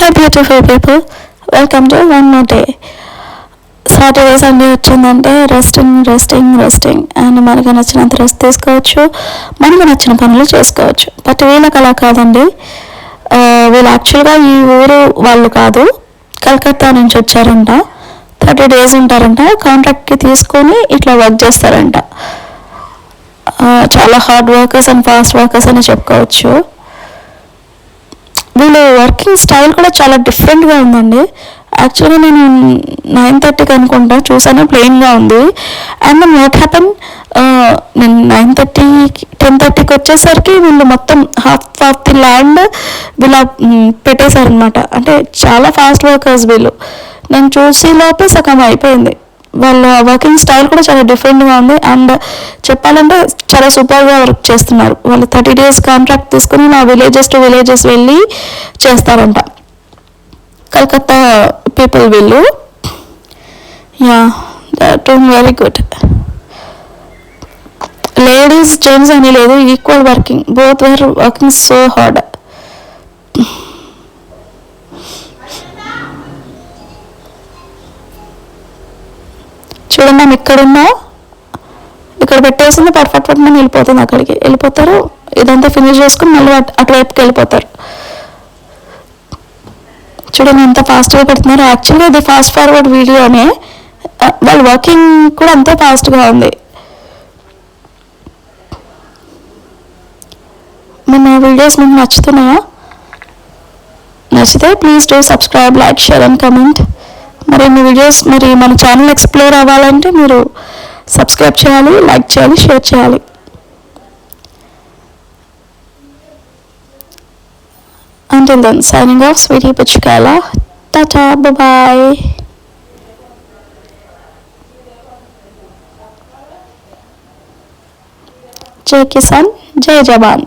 Hi beautiful people, welcome to one more day. Saturday Sunday వచ్చిందంటే resting and మనకు నచ్చినంత rest తీసుకోవచ్చు, మనకు నచ్చిన పనులు చేసుకోవచ్చు. బట్ వీళ్ళకి అలా కాదండి. వీళ్ళు యాక్చువల్గా ఈ ఊరు వాళ్ళు కాదు, కలకత్తా నుంచి వచ్చారంట. 30 days ఉంటారంట, కాంట్రాక్ట్కి తీసుకొని ఇట్లా వర్క్ చేస్తారంట. చాలా hard workers and fast workers అని చెప్పుకోవచ్చు. వీళ్ళు వర్కింగ్ స్టైల్ కూడా చాలా డిఫరెంట్గా ఉందండి. యాక్చువల్గా నేను 9:30కి అనుకుంటా చూసాను, ప్లెయిన్గా ఉంది. అండ్ దెన్ వాట్ హ్యాపన్, నేను 10:30కి వచ్చేసరికి వీళ్ళు మొత్తం హాఫ్ ఆఫ్ ది ల్యాండ్ వీళ్ళ పెట్టేశారనమాట. అంటే చాలా ఫాస్ట్ వర్కర్స్ వీళ్ళు. నేను చూసి లోపే సగం అయిపోయింది. వాళ్ళ వర్కింగ్ స్టైల్ కూడా చాలా డిఫరెంట్గా ఉంది. అండ్ చెప్పాలంటే చాలా సూపర్గా వర్క్ చేస్తున్నారు. వాళ్ళు 30 days కాంట్రాక్ట్ తీసుకుని నా విలేజెస్ టు విలేజెస్ వెళ్ళి చేస్తారంట. కలకత్తా పీపుల్ వీళ్ళు. Yeah, doing very good. Ladies gents అని లేదు, equal working, both wear working so hard. చూడండి, మేము ఇక్కడ పెట్టేసింది, పర్ఫెక్ట్ మనం వెళ్ళిపోతుంది, అక్కడికి వెళ్ళిపోతారు. ఇదంతా ఫినిష్ చేసుకుని మళ్ళీ అటువైపుకి వెళ్ళిపోతారు. చూడండి ఎంత ఫాస్ట్గా పెడుతున్నారు. యాక్చువల్గా ఇది ఫాస్ట్ ఫార్వర్డ్ వీడియోనే, వాళ్ళ వర్కింగ్ కూడా అంతే ఫాస్ట్గా ఉంది. మన వీడియోస్ మీకు నచ్చుతున్నాయా? నచ్చితే please do subscribe, like, share and comment. మరిన్ని వీడియోస్, మరి మన ఛానల్ ఎక్స్ప్లోర్ అవ్వాలంటే మీరు సబ్స్క్రైబ్ చేయాలి, లైక్ చేయాలి, షేర్ చేయాలి. Until then, signing off, Sweetie Puchkala. Tata, bye-bye. Jai Kisan, Jai Jawan.